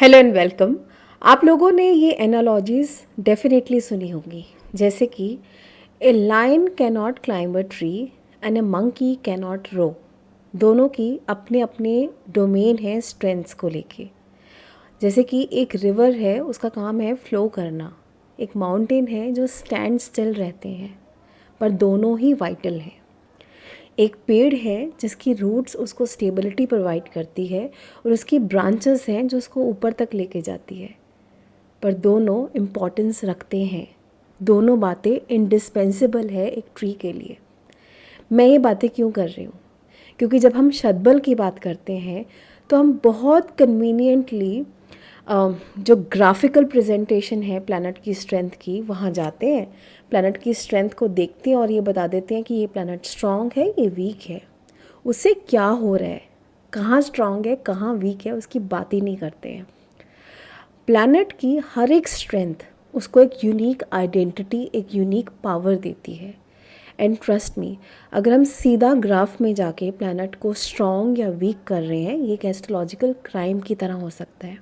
Hello and welcome. आप लोगों ने ये एनालॉजीज़ डेफिनेटली सुनी होंगी, जैसे कि a lion can not climb a tree and a monkey can not row. दोनों की अपने अपने डोमेन है स्ट्रेंथ्स को लेके। जैसे कि एक रिवर है, उसका काम है फ्लो करना। एक माउंटेन है जो स्टैंड स्टिल रहते हैं, पर दोनों ही वाइटल हैं। एक पेड़ है जिसकी रूट्स उसको स्टेबिलिटी प्रोवाइड करती है और उसकी ब्रांचेस हैं जो उसको ऊपर तक लेके जाती है, पर दोनों इम्पॉर्टेंस रखते हैं। दोनों बातें इंडिस्पेंसिबल है एक ट्री के लिए। मैं ये बातें क्यों कर रही हूँ? क्योंकि जब हम शतबल की बात करते हैं तो हम बहुत कन्वीनियंटली जो ग्राफिकल प्रेजेंटेशन है प्लैनेट की स्ट्रेंथ की, वहाँ जाते हैं, प्लैनेट की स्ट्रेंथ को देखते हैं और ये बता देते हैं कि ये प्लैनेट स्ट्रॉन्ग है, ये वीक है। उससे क्या हो रहा है, कहाँ स्ट्रॉन्ग है, कहाँ वीक है, उसकी बात ही नहीं करते हैं। प्लैनेट की हर एक स्ट्रेंथ उसको एक यूनिक आइडेंटिटी, एक यूनिक पावर देती है। एंड ट्रस्ट मी, अगर हम सीधा ग्राफ में जाके प्लैनेट को स्ट्रॉन्ग या वीक कर रहे हैं, ये एक एस्ट्रोलॉजिकल क्राइम की तरह हो सकता है।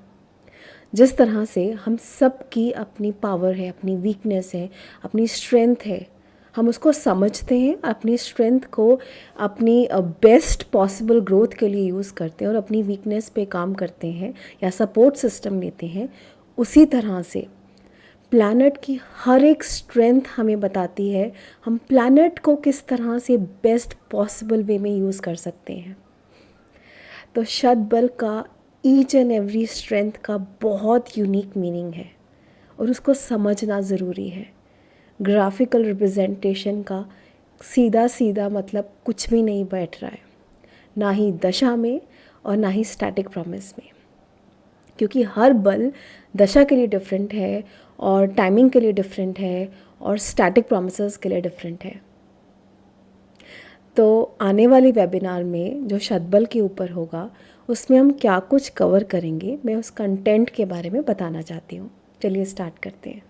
जिस तरह से हम सब की अपनी पावर है, अपनी वीकनेस है, अपनी स्ट्रेंथ है, हम उसको समझते हैं, अपनी स्ट्रेंथ को अपनी बेस्ट पॉसिबल ग्रोथ के लिए यूज़ करते हैं और अपनी वीकनेस पे काम करते हैं या सपोर्ट सिस्टम लेते हैं। उसी तरह से प्लैनेट की हर एक स्ट्रेंथ हमें बताती है हम प्लैनेट को किस तरह से बेस्ट पॉसिबल वे में यूज़ कर सकते हैं। तो शतबल का ईच एंड एवरी स्ट्रेंथ का बहुत यूनिक मीनिंग है और उसको समझना ज़रूरी है। ग्राफिकल रिप्रेजेंटेशन का सीधा सीधा मतलब कुछ भी नहीं बैठ रहा है, ना ही दशा में और ना ही स्टैटिक प्रॉमिस में, क्योंकि हर बल दशा के लिए डिफरेंट है और टाइमिंग के लिए डिफरेंट है और स्टैटिक प्रॉमिसेस के लिए डिफरेंट है। तो आने वाली वेबिनार में जो शतबल के ऊपर होगा उसमें हम क्या कुछ कवर करेंगे, मैं उस कंटेंट के बारे में बताना चाहती हूँ। चलिए स्टार्ट करते हैं।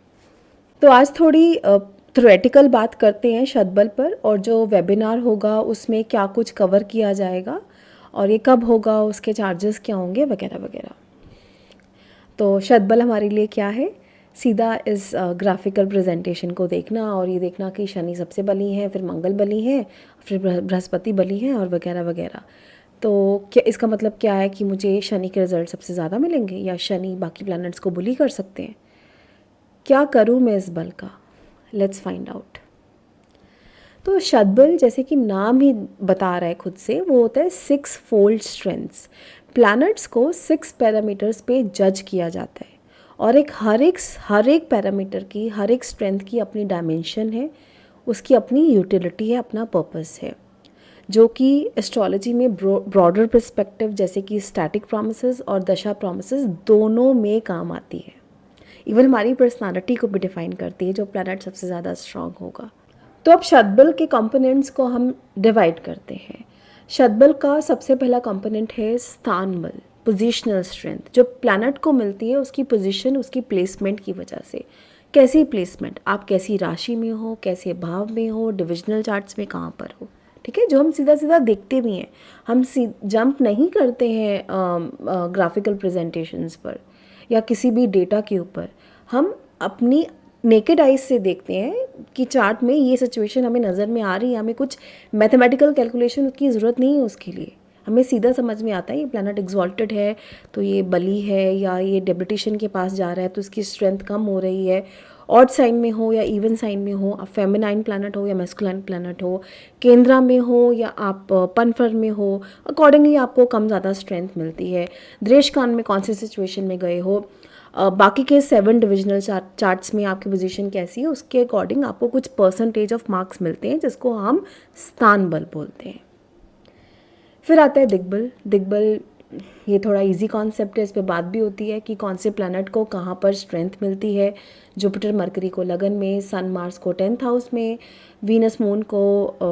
तो आज थोड़ी थ्योरेटिकल बात करते हैं शतबल पर, और जो वेबिनार होगा उसमें क्या कुछ कवर किया जाएगा और ये कब होगा, उसके चार्जेस क्या होंगे, वगैरह वगैरह। तो शतबल हमारे लिए क्या है? सीधा इस ग्राफिकल प्रेजेंटेशन को देखना और ये देखना कि शनि सबसे बली है, फिर मंगल बली है, फिर बृहस्पति बली है और वगैरह वगैरह। तो क्या इसका मतलब क्या है कि मुझे शनि के रिजल्ट सबसे ज़्यादा मिलेंगे या शनि बाकी प्लैनेट्स को बुली कर सकते हैं? क्या करूँ मैं इस बल का? Let's find out. तो शतबल जैसे कि नाम ही बता रहा है खुद से, वो होता है 6 फोल्ड स्ट्रेंथ्स। प्लैनेट्स को 6 पैरामीटर्स पे जज किया जाता है और हर एक पैरामीटर की, हर एक स्ट्रेंथ की अपनी डायमेंशन है, उसकी अपनी यूटिलिटी है, अपना पर्पस है, जो कि एस्ट्रोलॉजी में ब्रॉडर पर्सपेक्टिव जैसे कि स्टैटिक प्रॉमिसेस और दशा प्रॉमिसेस दोनों में काम आती है। इवन हमारी पर्सनालिटी को भी डिफाइन करती है, जो प्लैनेट सबसे ज़्यादा स्ट्रांग होगा। तो अब शतबल के कंपोनेंट्स को हम डिवाइड करते हैं। शतबल का सबसे पहला कंपोनेंट है स्थान बल, पोजिशनल स्ट्रेंथ, जो प्लैनेट को मिलती है उसकी पोजीशन, उसकी प्लेसमेंट की वजह से। कैसी प्लेसमेंट, आप कैसी राशि में हो, कैसे भाव में हो, डिविजनल चार्ट्स में कहाँ पर हो, ठीक है, जो हम सीधा सीधा देखते भी हैं। हम जंप नहीं करते हैं ग्राफिकल प्रेजेंटेशंस पर या किसी भी डेटा के ऊपर। हम अपनी नेकेड आइज से देखते हैं कि चार्ट में ये सिचुएशन हमें नज़र में आ रही है, हमें कुछ मैथमेटिकल कैलकुलेशन की ज़रूरत नहीं है उसके लिए। हमें सीधा समझ में आता है ये प्लैनेट एक्सॉल्टेड है तो ये बली है, या ये डेबिलिटेशन के पास जा रहा है तो इसकी स्ट्रेंथ कम हो रही है। ऑड साइन में हो या इवन साइन में हो, आप फेमिनाइन प्लैनेट हो या मैस्कुलाइन प्लैनेट हो, केंद्रा में हो या आप पनफर में हो, अकॉर्डिंगली आपको कम ज़्यादा स्ट्रेंथ मिलती है। दृष्टकान में कौन सी सिचुएशन में गए हो, बाकी के 7 डिविजनल चार्ट्स में आपकी पोजीशन कैसी है, उसके अकॉर्डिंग आपको कुछ परसेंटेज ऑफ मार्क्स मिलते हैं, जिसको हम स्थान बल बोलते हैं। फिर आता है दिग्बल। दिग्बल ये थोड़ा इजी कॉन्सेप्ट है, इस पे बात भी होती है कि कौन से प्लैनेट को कहाँ पर स्ट्रेंथ मिलती है। जुपिटर मरकरी को लगन में, सन मार्स को 10th हाउस में, वीनस मून को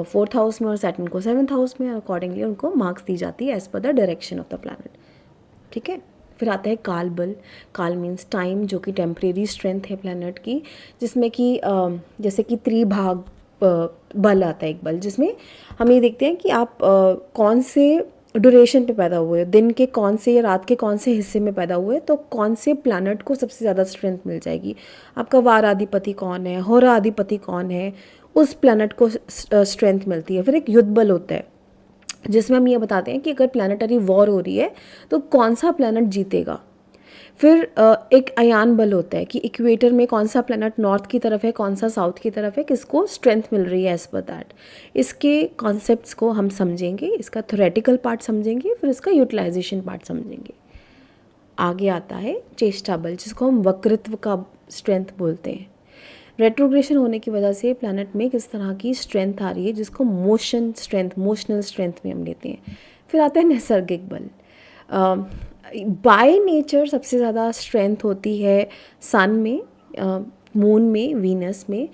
4th हाउस में और सैटर्न को 7th हाउस में, और अकॉर्डिंगली उनको मार्क्स दी जाती है as per the direction of the planet, ठीक है। फिर आता है काल बल। काल मीन्स टाइम, जो कि टेम्परेरी स्ट्रेंथ है प्लैनेट की, जिसमें कि जैसे कि त्रिभाग बल आता है एक बल, जिसमें हम ये देखते हैं कि आप कौन से ड्यूरेशन पे पैदा हुए, दिन के कौन से या रात के कौन से हिस्से में पैदा हुए, तो कौन से प्लैनेट को सबसे ज़्यादा स्ट्रेंथ मिल जाएगी। आपका वार अधिपति कौन है, होरा अधिपति कौन है, उस प्लैनेट को स्ट्रेंथ मिलती है। फिर एक युद्ध बल होता है जिसमें हम ये बताते हैं कि अगर प्लानिटरी वॉर हो रही है तो कौन सा प्लैनेट जीतेगा। फिर एक अयान बल होता है कि इक्वेटर में कौन सा प्लैनेट नॉर्थ की तरफ है, कौन सा साउथ की तरफ है, किसको स्ट्रेंथ मिल रही है एज पर दैट। इसके कॉन्सेप्ट्स को हम समझेंगे, इसका थ्योरेटिकल पार्ट समझेंगे, फिर इसका यूटिलाइजेशन पार्ट समझेंगे। आगे आता है चेष्टा बल, जिसको हम वक्रित्व का स्ट्रेंथ बोलते हैं। रेट्रोग्रेशन होने की वजह से प्लैनेट में किस तरह की स्ट्रेंथ आ रही है, जिसको मोशन स्ट्रेंथ, मोशनल स्ट्रेंथ में हम लेते हैं। फिर आता है नैसर्गिक बल। बाय नेचर सबसे ज़्यादा स्ट्रेंथ होती है सन में, मून में, वीनस में।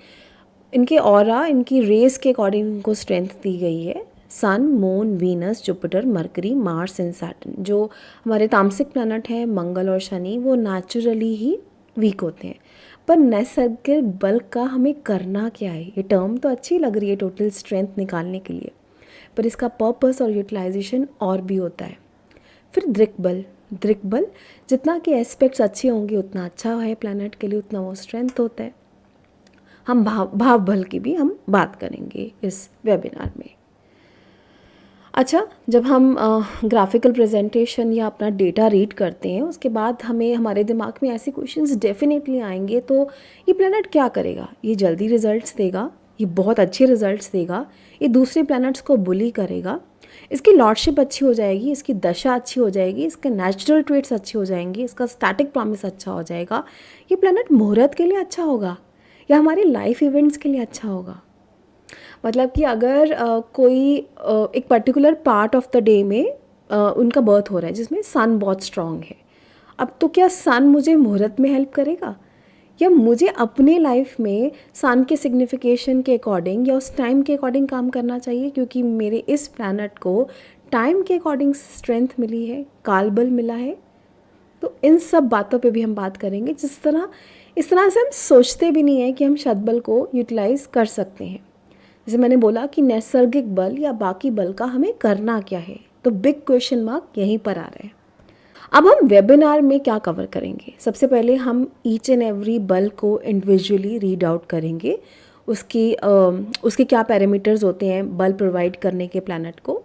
इनके ऑरा, इनकी रेस के अकॉर्डिंग इनको स्ट्रेंथ दी गई है। Sun, moon, Venus, Jupiter, Mercury, Mars and Saturn. जो हमारे तामसिक प्लैनेट हैं मंगल और शनि, वो नेचुरली ही वीक होते हैं। पर नैसर्गिक बल का हमें करना क्या है, ये टर्म तो अच्छी लग रही है टोटल स्ट्रेंथ निकालने के लिए, पर इसका पर्पस और यूटिलाइजेशन और भी होता है। फिर दृक् बल। दृक् बल, जितना कि एस्पेक्ट्स अच्छे होंगे उतना अच्छा है प्लैनेट के लिए, उतना वो स्ट्रेंथ होता है। हम भाव बल की भी हम बात करेंगे इस वेबिनार में। अच्छा, जब हम ग्राफिकल प्रेजेंटेशन या अपना डेटा रीड करते हैं, उसके बाद हमें हमारे दिमाग में ऐसे क्वेश्चंस डेफिनेटली आएंगे, तो ये प्लैनेट क्या करेगा, ये जल्दी रिजल्ट्स देगा, ये बहुत अच्छे रिजल्ट्स देगा, ये दूसरे प्लैनेट्स को बुली करेगा, इसकी लॉर्डशिप अच्छी हो जाएगी, इसकी दशा अच्छी हो जाएगी, इसके नेचुरल ट्रेट्स अच्छे हो जाएंगे, इसका स्टैटिक प्रॉमिस अच्छा हो जाएगा, ये प्लैनेट मुहूर्त के लिए अच्छा होगा या हमारे लाइफ इवेंट्स के लिए अच्छा होगा। मतलब कि अगर कोई एक particular part of the day में उनका बर्थ हो रहा है जिसमें सन बहुत स्ट्रांग है, अब तो क्या सन मुझे मुहूर्त में हेल्प करेगा, या मुझे अपने लाइफ में सन के सिग्निफिकेशन के अकॉर्डिंग या उस टाइम के अकॉर्डिंग काम करना चाहिए, क्योंकि मेरे इस प्लैनेट को टाइम के अकॉर्डिंग स्ट्रेंथ मिली है, कालबल मिला है। तो इन सब बातों पे भी हम बात करेंगे, इस तरह से हम सोचते भी नहीं हैं कि हम शतबल को यूटिलाइज कर सकते हैं। जैसे मैंने बोला कि नैसर्गिक बल या बाकी बल का हमें करना क्या है, तो बिग क्वेश्चन मार्क यहीं पर आ रहे हैं। अब हम वेबिनार में क्या कवर करेंगे, सबसे पहले हम ईच एंड एवरी बल को इंडिविजुअली रीड आउट करेंगे, उसके क्या पैरामीटर्स होते हैं बल प्रोवाइड करने के प्लैनेट को।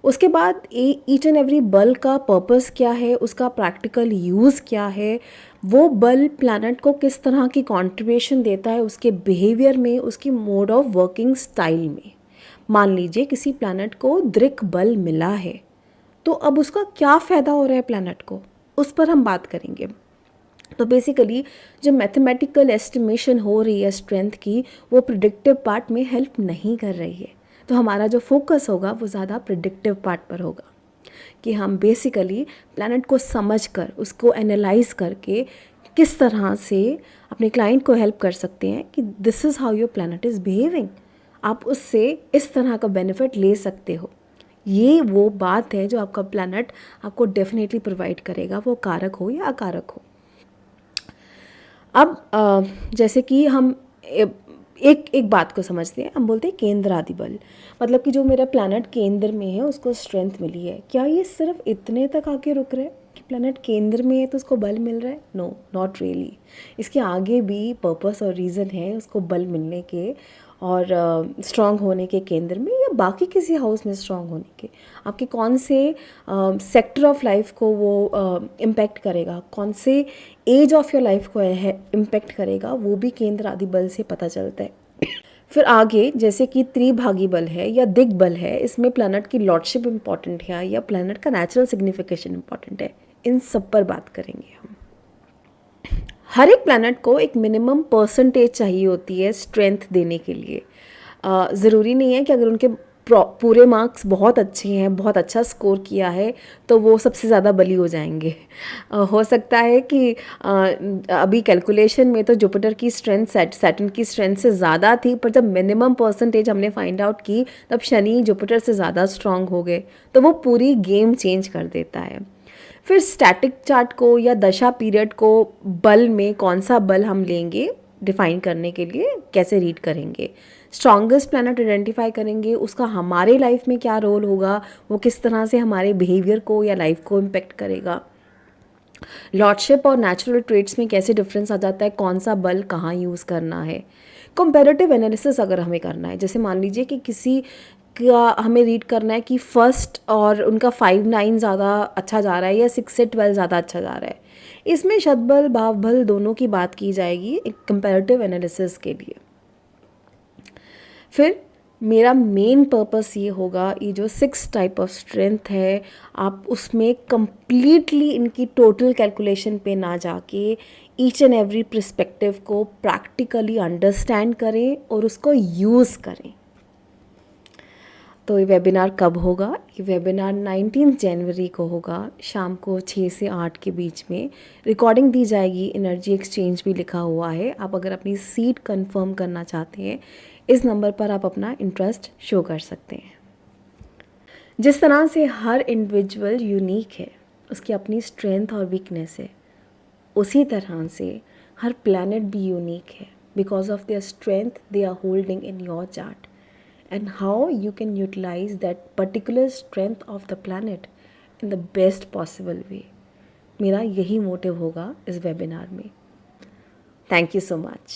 उसके बाद ईच एंड एवरी बल का पर्पस क्या है, उसका प्रैक्टिकल यूज़ क्या है, वो बल प्लैनेट को किस तरह की कंट्रीब्यूशन देता है उसके बिहेवियर में, उसकी मोड ऑफ वर्किंग स्टाइल में। मान लीजिए किसी प्लैनेट को दृक् बल मिला है, तो अब उसका क्या फ़ायदा हो रहा है प्लैनेट को, उस पर हम बात करेंगे। तो बेसिकली जो मैथमेटिकल एस्टिमेशन हो रही है स्ट्रेंथ की, वो प्रिडिक्टिव पार्ट में हेल्प नहीं कर रही है। तो हमारा जो फोकस होगा वो ज़्यादा प्रिडिक्टिव पार्ट पर होगा, कि हम बेसिकली प्लैनेट को समझकर, उसको एनालाइज करके किस तरह से अपने क्लाइंट को हेल्प कर सकते हैं कि this is how your planet is behaving, आप उससे इस तरह का बेनिफिट ले सकते हो। ये वो बात है जो आपका प्लैनेट आपको डेफिनेटली प्रोवाइड करेगा, वो कारक हो या अकारक हो। अब जैसे कि हम एक बात को समझते हैं, हम बोलते हैं केंद्र आदि बल, मतलब कि जो मेरा प्लैनेट केंद्र में है उसको स्ट्रेंथ मिली है। क्या ये सिर्फ इतने तक आके रुक रहा है कि प्लैनेट केंद्र में है तो उसको बल मिल रहा है? No, not really. इसके आगे भी पर्पस और रीज़न है उसको बल मिलने के, और स्ट्रांग होने के केंद्र में या बाकी किसी हाउस में स्ट्रांग होने के। आपके कौन से सेक्टर ऑफ लाइफ को वो इम्पेक्ट करेगा, कौन से एज ऑफ योर लाइफ को इम्पेक्ट करेगा, वो भी केंद्र आदि बल से पता चलता है। फिर आगे जैसे कि त्रिभागी बल है या दिग् बल है, इसमें प्लैनेट की लॉर्डशिप इम्पॉर्टेंट है या प्लैनेट का नेचुरल सिग्निफिकेशन इम्पॉर्टेंट है, इन सब पर बात करेंगे हम। हर एक प्लैनेट को एक मिनिमम परसेंटेज चाहिए होती है स्ट्रेंथ देने के लिए। ज़रूरी नहीं है कि अगर उनके पूरे मार्क्स बहुत अच्छे हैं, बहुत अच्छा स्कोर किया है, तो वो सबसे ज़्यादा बली हो जाएंगे। हो सकता है कि अभी कैलकुलेशन में तो जुपिटर की स्ट्रेंथ सैटर्न की स्ट्रेंथ से ज़्यादा थी, पर जब मिनिमम परसेंटेज हमने फाइंड आउट की तब शनि जुपिटर से ज़्यादा स्ट्रांग हो गए, तो वो पूरी गेम चेंज कर देता है। फिर स्टैटिक चार्ट को या दशा पीरियड को बल में कौन सा बल हम लेंगे, डिफाइन करने के लिए कैसे रीड करेंगे, स्ट्रॉन्गेस्ट प्लैनेट आइडेंटिफाई करेंगे, उसका हमारे लाइफ में क्या रोल होगा, वो किस तरह से हमारे बिहेवियर को या लाइफ को इम्पेक्ट करेगा, लॉर्डशिप और नेचुरल ट्रेड्स में कैसे डिफरेंस आ जाता है, कौन सा बल कहाँ यूज़ करना है, कंपैरेटिव एनालिसिस अगर हमें करना है, जैसे मान लीजिए कि किसी का हमें रीड करना है कि फर्स्ट और उनका 5-9 ज़्यादा अच्छा जा रहा है या 6 से 12 ज़्यादा अच्छा जा रहा है, इसमें शतबल भावबल दोनों की बात की जाएगी एक कंपैरेटिव एनालिसिस के लिए। फिर मेरा मेन पर्पस ये होगा, ये जो 6 टाइप ऑफ स्ट्रेंथ है, आप उसमें कंप्लीटली इनकी टोटल कैलकुलेशन पे ना जाके ईच एंड एवरी पर्सपेक्टिव को प्रैक्टिकली अंडरस्टैंड करें और उसको यूज़ करें। तो ये वेबिनार कब होगा? ये वेबिनार 19 जनवरी को होगा, शाम को 6 से 8 के बीच में। रिकॉर्डिंग दी जाएगी, एनर्जी एक्सचेंज भी लिखा हुआ है। आप अगर अपनी सीट कंफर्म करना चाहते हैं, इस नंबर पर आप अपना इंटरेस्ट शो कर सकते हैं। जिस तरह से हर इंडिविजुअल यूनिक है, उसकी अपनी स्ट्रेंथ और वीकनेस है, उसी तरह से हर प्लैनेट भी यूनिक है because of their strength they are holding in your chart and how you can utilize that particular strength of the planet in the best possible way. मेरा यही मोटिव होगा इस वेबिनार में। Thank you so much.